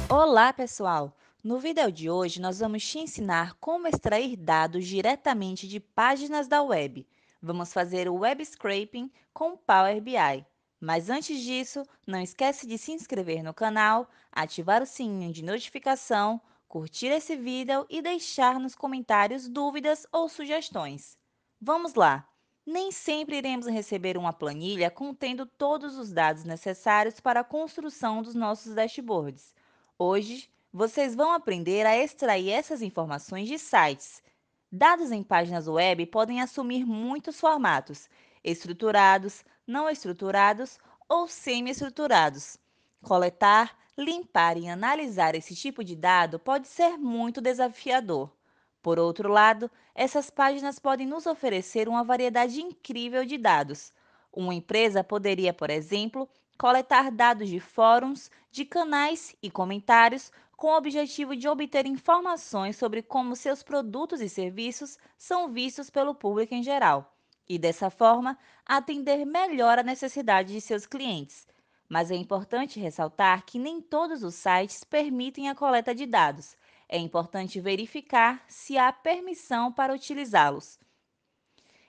Olá, pessoal! No vídeo de hoje, nós vamos te ensinar como extrair dados diretamente de páginas da web. Vamos fazer o web scraping com Power BI. Mas antes disso, não esquece de se inscrever no canal, ativar o sininho de notificação, curtir esse vídeo e deixar nos comentários dúvidas ou sugestões. Vamos lá! Nem sempre iremos receber uma planilha contendo todos os dados necessários para a construção dos nossos dashboards. Hoje, vocês vão aprender a extrair essas informações de sites. Dados em páginas web podem assumir muitos formatos: estruturados, não estruturados ou semi-estruturados. Coletar, limpar e analisar esse tipo de dado pode ser muito desafiador. Por outro lado, essas páginas podem nos oferecer uma variedade incrível de dados. Uma empresa poderia, por exemplo, coletar dados de fóruns, de canais e comentários com o objetivo de obter informações sobre como seus produtos e serviços são vistos pelo público em geral, e dessa forma atender melhor a necessidade de seus clientes. Mas é importante ressaltar que nem todos os sites permitem a coleta de dados. É importante verificar se há permissão para utilizá-los.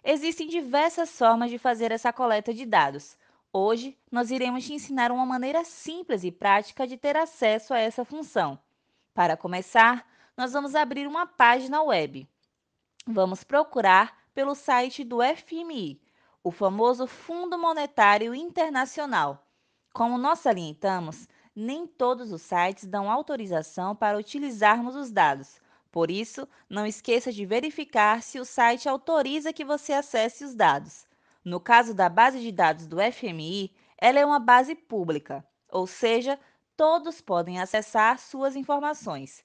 Existem diversas formas de fazer essa coleta de dados. Hoje, nós iremos te ensinar uma maneira simples e prática de ter acesso a essa função. Para começar, nós vamos abrir uma página web. Vamos procurar pelo site do FMI, o famoso Fundo Monetário Internacional. Como nós salientamos, nem todos os sites dão autorização para utilizarmos os dados. Por isso, não esqueça de verificar se o site autoriza que você acesse os dados. No caso da base de dados do FMI, ela é uma base pública, ou seja, todos podem acessar suas informações.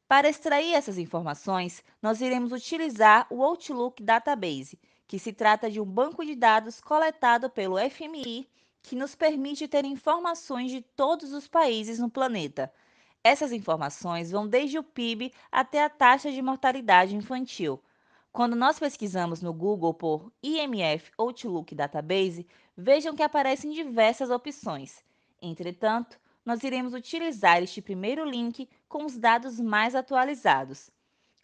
Para extrair essas informações, nós iremos utilizar o Outlook Database, que se trata de um banco de dados coletado pelo FMI que nos permite ter informações de todos os países no planeta. Essas informações vão desde o PIB até a taxa de mortalidade infantil. Quando nós pesquisamos no Google por IMF Outlook Database, vejam que aparecem diversas opções. Entretanto, nós iremos utilizar este primeiro link com os dados mais atualizados.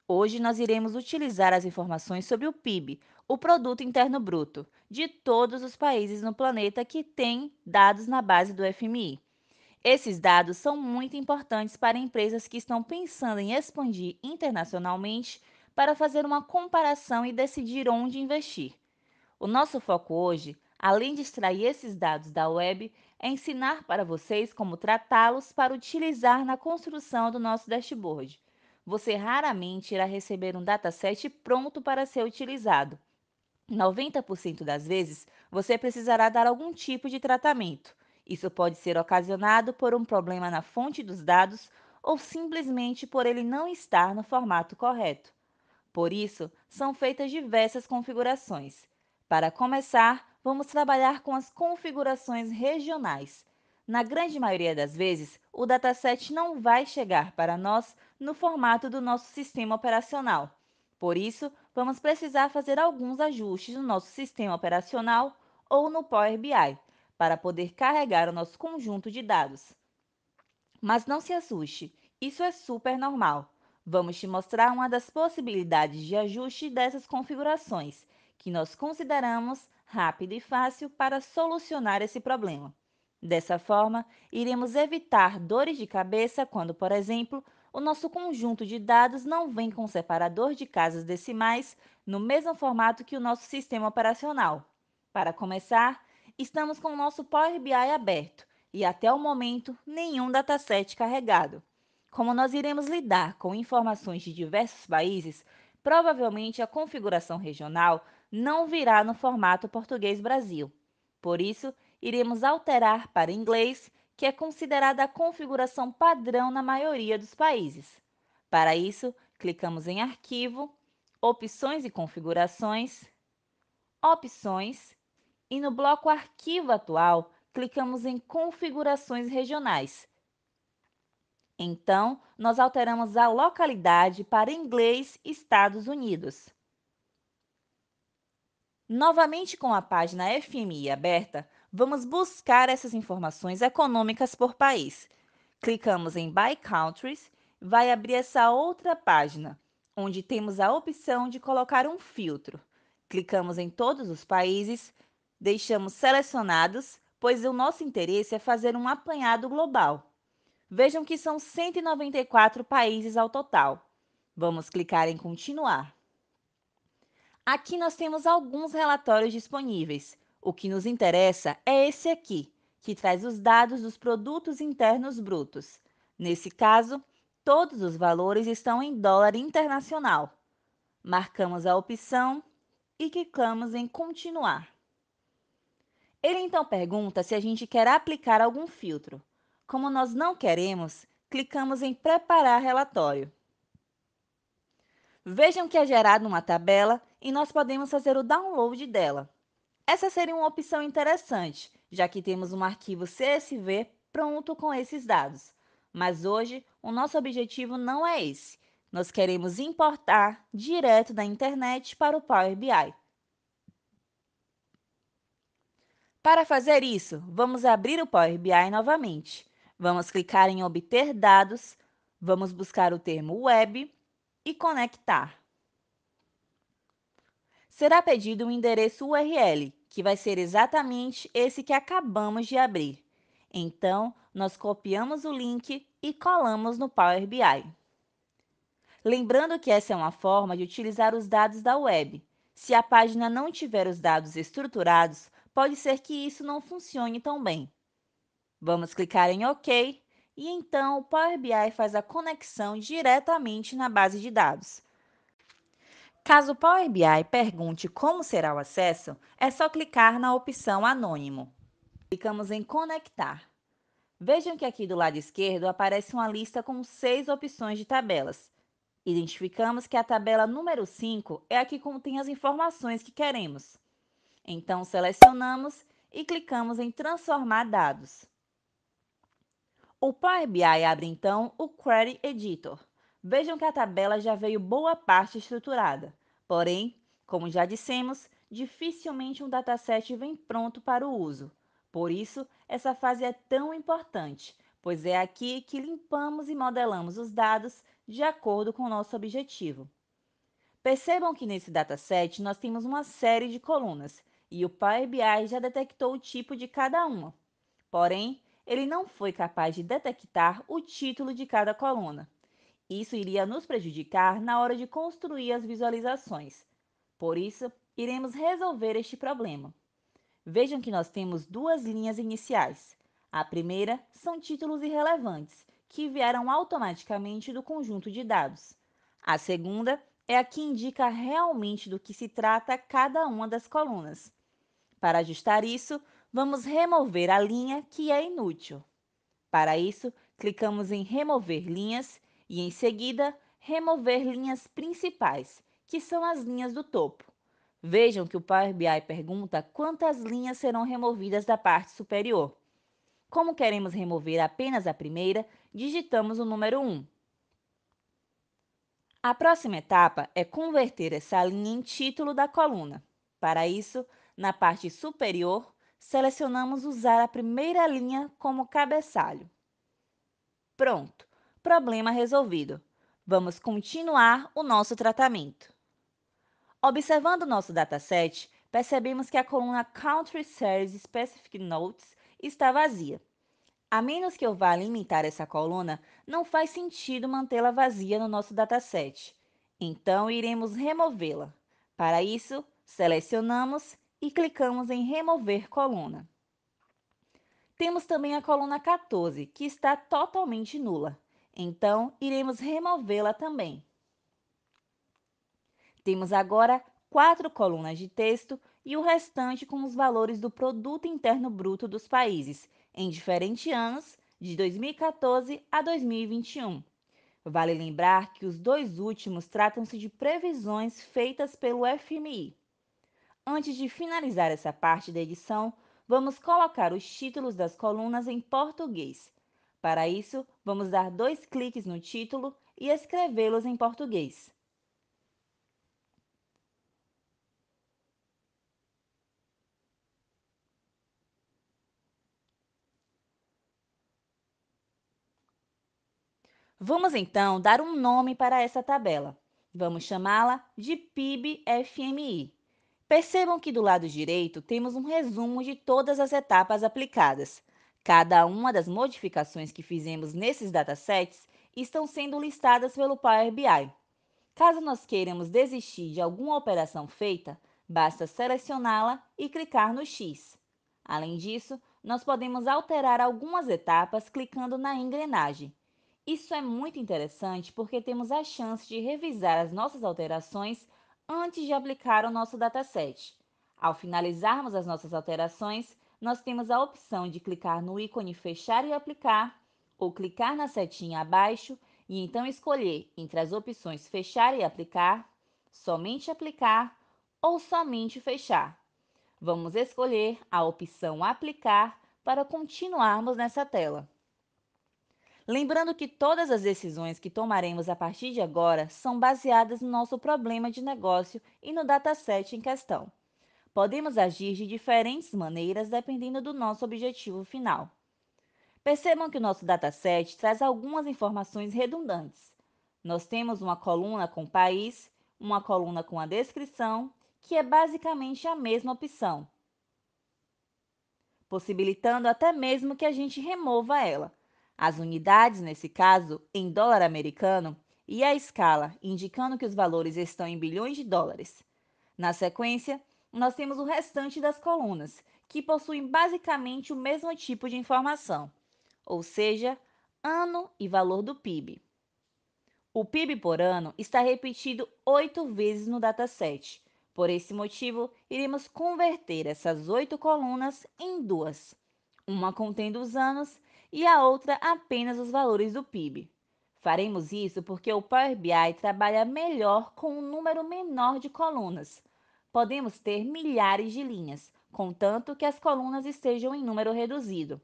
Hoje nós iremos utilizar as informações sobre o PIB, o Produto Interno Bruto, de todos os países no planeta que têm dados na base do FMI. Esses dados são muito importantes para empresas que estão pensando em expandir internacionalmente para fazer uma comparação e decidir onde investir. O nosso foco hoje, além de extrair esses dados da web, é ensinar para vocês como tratá-los para utilizar na construção do nosso dashboard. Você raramente irá receber um dataset pronto para ser utilizado. 90% das vezes, você precisará dar algum tipo de tratamento. Isso pode ser ocasionado por um problema na fonte dos dados ou simplesmente por ele não estar no formato correto. Por isso, são feitas diversas configurações. Para começar, vamos trabalhar com as configurações regionais. Na grande maioria das vezes, o dataset não vai chegar para nós no formato do nosso sistema operacional. Por isso, vamos precisar fazer alguns ajustes no nosso sistema operacional ou no Power BI, para poder carregar o nosso conjunto de dados. Mas não se assuste, isso é super normal. Vamos te mostrar uma das possibilidades de ajuste dessas configurações, que nós consideramos rápida e fácil para solucionar esse problema. Dessa forma, iremos evitar dores de cabeça quando, por exemplo, o nosso conjunto de dados não vem com separador de casas decimais no mesmo formato que o nosso sistema operacional. Para começar, estamos com o nosso Power BI aberto e até o momento nenhum dataset carregado. Como nós iremos lidar com informações de diversos países, provavelmente a configuração regional não virá no formato Português Brasil. Por isso, iremos alterar para inglês, que é considerada a configuração padrão na maioria dos países. Para isso, clicamos em Arquivo, Opções e Configurações, Opções, e no bloco Arquivo Atual, clicamos em Configurações Regionais. Então, nós alteramos a localidade para inglês Estados Unidos. Novamente com a página FMI aberta, vamos buscar essas informações econômicas por país. Clicamos em By Countries, vai abrir essa outra página, onde temos a opção de colocar um filtro. Clicamos em todos os países, deixamos selecionados, pois o nosso interesse é fazer um apanhado global. Vejam que são 194 países ao total. Vamos clicar em Continuar. Aqui nós temos alguns relatórios disponíveis. O que nos interessa é esse aqui, que traz os dados dos produtos internos brutos. Nesse caso, todos os valores estão em dólar internacional. Marcamos a opção e clicamos em Continuar. Ele então pergunta se a gente quer aplicar algum filtro. Como nós não queremos, clicamos em Preparar relatório. Vejam que é gerada uma tabela e nós podemos fazer o download dela. Essa seria uma opção interessante, já que temos um arquivo CSV pronto com esses dados. Mas hoje, o nosso objetivo não é esse. Nós queremos importar direto da internet para o Power BI. Para fazer isso, vamos abrir o Power BI novamente. Vamos clicar em Obter dados, vamos buscar o termo Web e Conectar. Será pedido um endereço URL, que vai ser exatamente esse que acabamos de abrir. Então, nós copiamos o link e colamos no Power BI. Lembrando que essa é uma forma de utilizar os dados da web. Se a página não tiver os dados estruturados, pode ser que isso não funcione tão bem. Vamos clicar em OK e então o Power BI faz a conexão diretamente na base de dados. Caso o Power BI pergunte como será o acesso, é só clicar na opção Anônimo. Clicamos em Conectar. Vejam que aqui do lado esquerdo aparece uma lista com 6 opções de tabelas. Identificamos que a tabela número 5 é a que contém as informações que queremos. Então, selecionamos e clicamos em Transformar dados. O Power BI abre então o Query Editor. Vejam que a tabela já veio boa parte estruturada. Porém, como já dissemos, dificilmente um dataset vem pronto para o uso. Por isso, essa fase é tão importante, pois é aqui que limpamos e modelamos os dados de acordo com o nosso objetivo. Percebam que nesse dataset nós temos uma série de colunas e o Power BI já detectou o tipo de cada uma. Porém, ele não foi capaz de detectar o título de cada coluna. Isso iria nos prejudicar na hora de construir as visualizações. Por isso, iremos resolver este problema. Vejam que nós temos duas linhas iniciais. A primeira são títulos irrelevantes, que vieram automaticamente do conjunto de dados. A segunda é a que indica realmente do que se trata cada uma das colunas. Para ajustar isso, vamos remover a linha que é inútil. Para isso, clicamos em Remover linhas e, em seguida, Remover linhas principais, que são as linhas do topo. Vejam que o Power BI pergunta quantas linhas serão removidas da parte superior. Como queremos remover apenas a primeira, digitamos o número 1. A próxima etapa é converter essa linha em título da coluna. Para isso, na parte superior, selecionamos usar a primeira linha como cabeçalho. Pronto! Problema resolvido. Vamos continuar o nosso tratamento. Observando o nosso dataset, percebemos que a coluna Country Series Specific Notes está vazia. A menos que eu vá limitar essa coluna, não faz sentido mantê-la vazia no nosso dataset. Então, iremos removê-la. Para isso, selecionamos e clicamos em Remover coluna. Temos também a coluna 14, que está totalmente nula. Então, iremos removê-la também. Temos agora 4 colunas de texto e o restante com os valores do Produto Interno Bruto dos países, em diferentes anos, de 2014 a 2021. Vale lembrar que os dois últimos tratam-se de previsões feitas pelo FMI. Antes de finalizar essa parte da edição, vamos colocar os títulos das colunas em português. Para isso, vamos dar 2 cliques no título e escrevê-los em português. Vamos então dar um nome para essa tabela. Vamos chamá-la de PIB-FMI. Percebam que do lado direito temos um resumo de todas as etapas aplicadas. Cada uma das modificações que fizemos nesses datasets estão sendo listadas pelo Power BI. Caso nós queiramos desistir de alguma operação feita, basta selecioná-la e clicar no X. Além disso, nós podemos alterar algumas etapas clicando na engrenagem. Isso é muito interessante porque temos a chance de revisar as nossas alterações antes de aplicar o nosso dataset. Ao finalizarmos as nossas alterações, nós temos a opção de clicar no ícone Fechar e Aplicar, ou clicar na setinha abaixo e então escolher entre as opções Fechar e Aplicar, Somente Aplicar ou Somente Fechar. Vamos escolher a opção Aplicar para continuarmos nessa tela. Lembrando que todas as decisões que tomaremos a partir de agora são baseadas no nosso problema de negócio e no dataset em questão. Podemos agir de diferentes maneiras dependendo do nosso objetivo final. Percebam que o nosso dataset traz algumas informações redundantes. Nós temos uma coluna com país, uma coluna com a descrição, que é basicamente a mesma opção, possibilitando até mesmo que a gente remova ela. As unidades, nesse caso, em dólar americano, e a escala, indicando que os valores estão em bilhões de dólares. Na sequência, nós temos o restante das colunas, que possuem basicamente o mesmo tipo de informação, ou seja, ano e valor do PIB. O PIB por ano está repetido 8 vezes no dataset. Por esse motivo, iremos converter essas 8 colunas em duas, uma contendo os anos e a outra apenas os valores do PIB. Faremos isso porque o Power BI trabalha melhor com um número menor de colunas. Podemos ter milhares de linhas, contanto que as colunas estejam em número reduzido.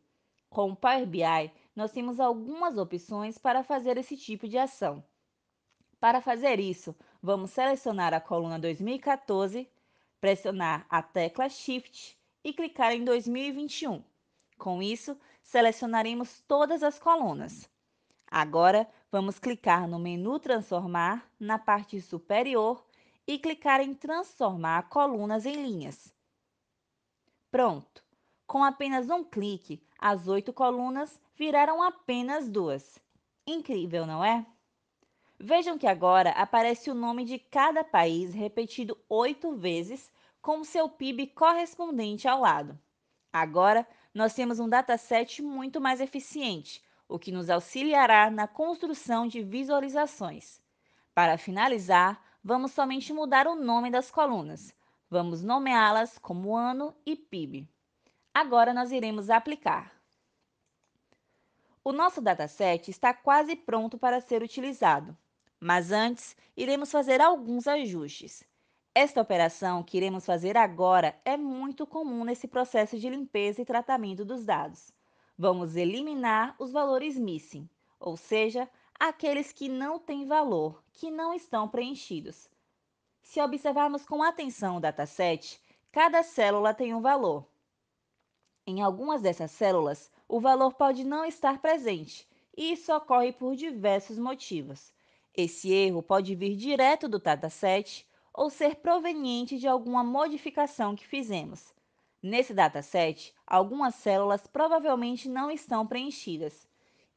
Com o Power BI, nós temos algumas opções para fazer esse tipo de ação. Para fazer isso, vamos selecionar a coluna 2014, pressionar a tecla Shift e clicar em 2021. Com isso, selecionaremos todas as colunas. Agora, vamos clicar no menu Transformar na parte superior e clicar em Transformar colunas em linhas. Pronto! Com apenas um clique, as 8 colunas viraram apenas 2. Incrível, não é? Vejam que agora aparece o nome de cada país repetido 8 vezes, com seu PIB correspondente ao lado. Agora, nós temos um dataset muito mais eficiente, o que nos auxiliará na construção de visualizações. Para finalizar, vamos somente mudar o nome das colunas. Vamos nomeá-las como ano e PIB. Agora, nós iremos aplicar. O nosso dataset está quase pronto para ser utilizado, mas antes iremos fazer alguns ajustes. Esta operação que iremos fazer agora é muito comum nesse processo de limpeza e tratamento dos dados. Vamos eliminar os valores missing, ou seja, aqueles que não têm valor, que não estão preenchidos. Se observarmos com atenção o dataset, cada célula tem um valor. Em algumas dessas células, o valor pode não estar presente, e isso ocorre por diversos motivos. Esse erro pode vir direto do dataset ou ser proveniente de alguma modificação que fizemos. Nesse dataset, algumas células provavelmente não estão preenchidas.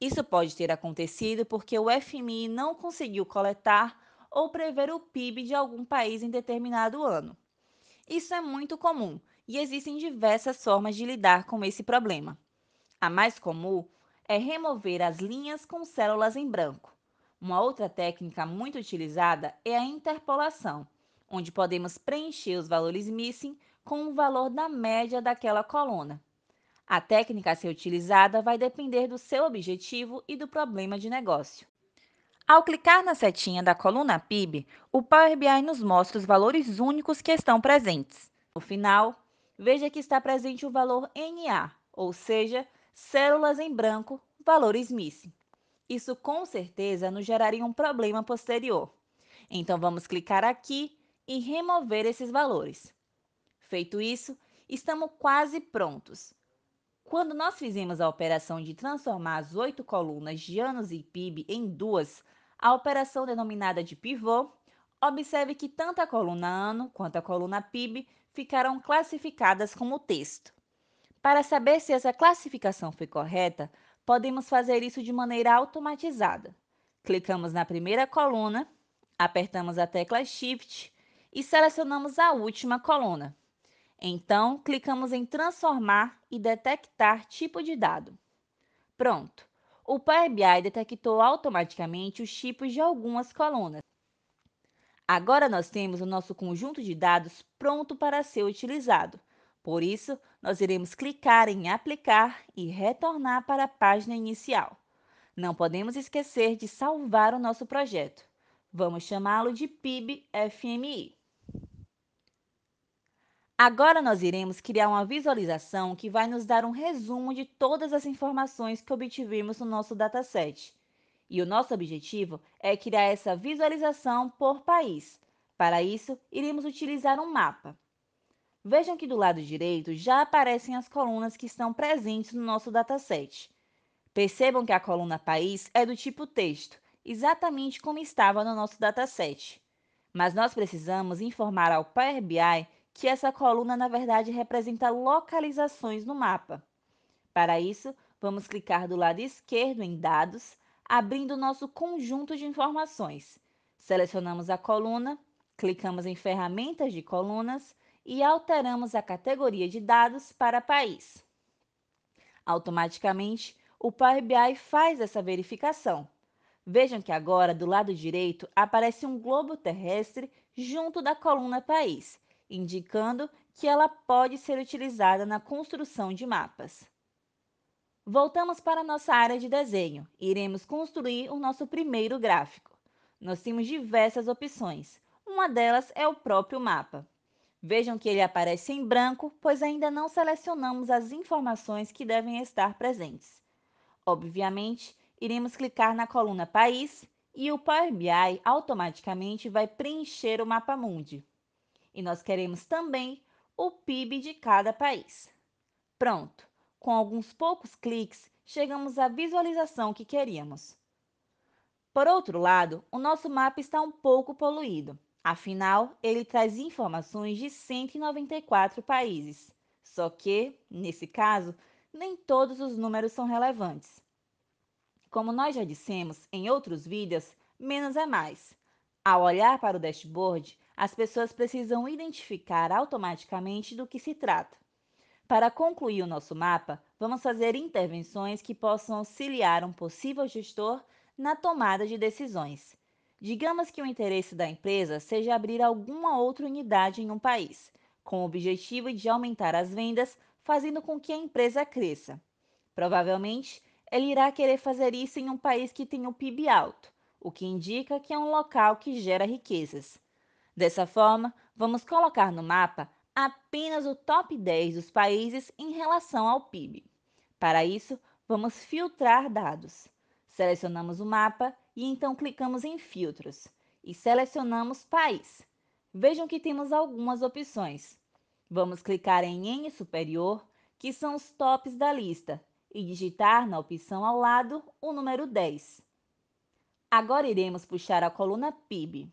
Isso pode ter acontecido porque o FMI não conseguiu coletar ou prever o PIB de algum país em determinado ano. Isso é muito comum e existem diversas formas de lidar com esse problema. A mais comum é remover as linhas com células em branco. Uma outra técnica muito utilizada é a interpolação, onde podemos preencher os valores missing com o valor da média daquela coluna. A técnica a ser utilizada vai depender do seu objetivo e do problema de negócio. Ao clicar na setinha da coluna PIB, o Power BI nos mostra os valores únicos que estão presentes. No final, veja que está presente o valor NA, ou seja, células em branco, valores missing. Isso com certeza nos geraria um problema posterior. Então, vamos clicar aqui e remover esses valores. Feito isso, estamos quase prontos. Quando nós fizemos a operação de transformar as 8 colunas de anos e PIB em duas, a operação denominada de pivô, observe que tanto a coluna ano quanto a coluna PIB ficaram classificadas como texto. Para saber se essa classificação foi correta, podemos fazer isso de maneira automatizada. Clicamos na primeira coluna, apertamos a tecla Shift e selecionamos a última coluna. Então, clicamos em Transformar e Detectar tipo de dado. Pronto! O Power BI detectou automaticamente os tipos de algumas colunas. Agora nós temos o nosso conjunto de dados pronto para ser utilizado. Por isso, nós iremos clicar em Aplicar e retornar para a página inicial. Não podemos esquecer de salvar o nosso projeto. Vamos chamá-lo de PIB-FMI. Agora nós iremos criar uma visualização que vai nos dar um resumo de todas as informações que obtivemos no nosso dataset. E o nosso objetivo é criar essa visualização por país. Para isso, iremos utilizar um mapa. Vejam que do lado direito já aparecem as colunas que estão presentes no nosso dataset. Percebam que a coluna País é do tipo texto, exatamente como estava no nosso dataset. Mas nós precisamos informar ao Power BI que essa coluna, na verdade, representa localizações no mapa. Para isso, vamos clicar do lado esquerdo em Dados, abrindo o nosso conjunto de informações. Selecionamos a coluna, clicamos em Ferramentas de colunas e alteramos a categoria de dados para País. Automaticamente, o Power BI faz essa verificação. Vejam que agora, do lado direito, aparece um globo terrestre junto da coluna País, indicando que ela pode ser utilizada na construção de mapas. Voltamos para a nossa área de desenho e iremos construir o nosso primeiro gráfico. Nós temos diversas opções. Uma delas é o próprio mapa. Vejam que ele aparece em branco, pois ainda não selecionamos as informações que devem estar presentes. Obviamente, iremos clicar na coluna País e o Power BI automaticamente vai preencher o mapa mundi. E nós queremos também o PIB de cada país. Pronto! Com alguns poucos cliques, chegamos à visualização que queríamos. Por outro lado, o nosso mapa está um pouco poluído. Afinal, ele traz informações de 194 países. Só que, nesse caso, nem todos os números são relevantes. Como nós já dissemos em outros vídeos, menos é mais. Ao olhar para o dashboard, as pessoas precisam identificar automaticamente do que se trata. Para concluir o nosso mapa, vamos fazer intervenções que possam auxiliar um possível gestor na tomada de decisões. Digamos que o interesse da empresa seja abrir alguma outra unidade em um país, com o objetivo de aumentar as vendas, fazendo com que a empresa cresça. Provavelmente, ele irá querer fazer isso em um país que tem um PIB alto, o que indica que é um local que gera riquezas. Dessa forma, vamos colocar no mapa apenas o top 10 dos países em relação ao PIB. Para isso, vamos filtrar dados. Selecionamos o mapa e então clicamos em Filtros e selecionamos País. Vejam que temos algumas opções. Vamos clicar em N superior, que são os tops da lista, e digitar na opção ao lado o número 10. Agora iremos puxar a coluna PIB.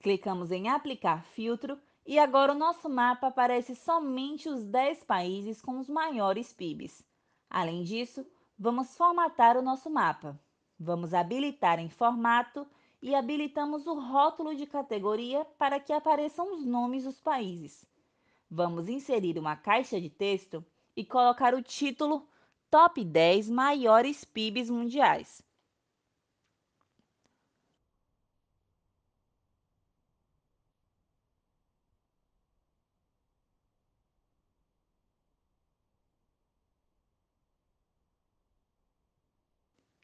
Clicamos em Aplicar filtro e agora o nosso mapa aparece somente os 10 países com os maiores PIBs. Além disso, vamos formatar o nosso mapa. Vamos habilitar em Formato e habilitamos o rótulo de categoria para que apareçam os nomes dos países. Vamos inserir uma caixa de texto e colocar o título Top 10 maiores PIBs mundiais.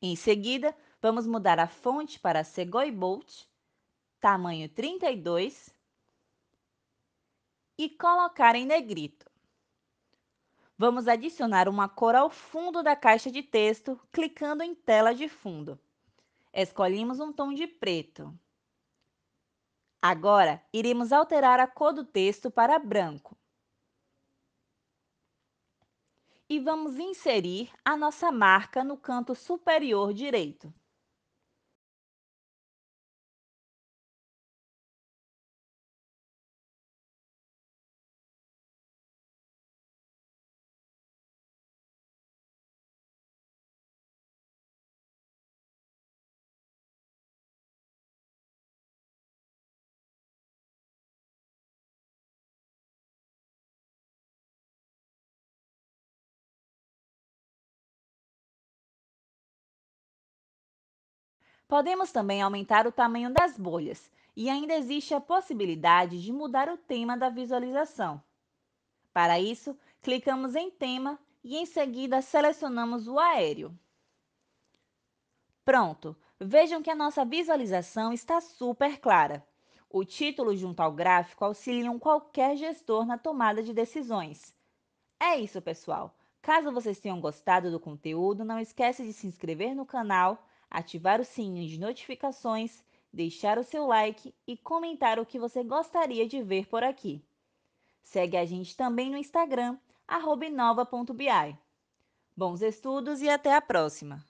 Em seguida, vamos mudar a fonte para Segoy Bolt, tamanho 32, e colocar em negrito. Vamos adicionar uma cor ao fundo da caixa de texto, clicando em Tela de fundo. Escolhemos um tom de preto. Agora, iremos alterar a cor do texto para branco. e vamos inserir a nossa marca no canto superior direito. Podemos também aumentar o tamanho das bolhas e ainda existe a possibilidade de mudar o tema da visualização. Para isso, clicamos em Tema e em seguida selecionamos o aéreo. Pronto! Vejam que a nossa visualização está super clara. O título junto ao gráfico auxiliam qualquer gestor na tomada de decisões. É isso, pessoal! Caso vocês tenham gostado do conteúdo, não esqueça de se inscrever no canal, ativar o sininho de notificações, deixar o seu like e comentar o que você gostaria de ver por aqui. Segue a gente também no Instagram, @inova.bi. Bons estudos e até a próxima!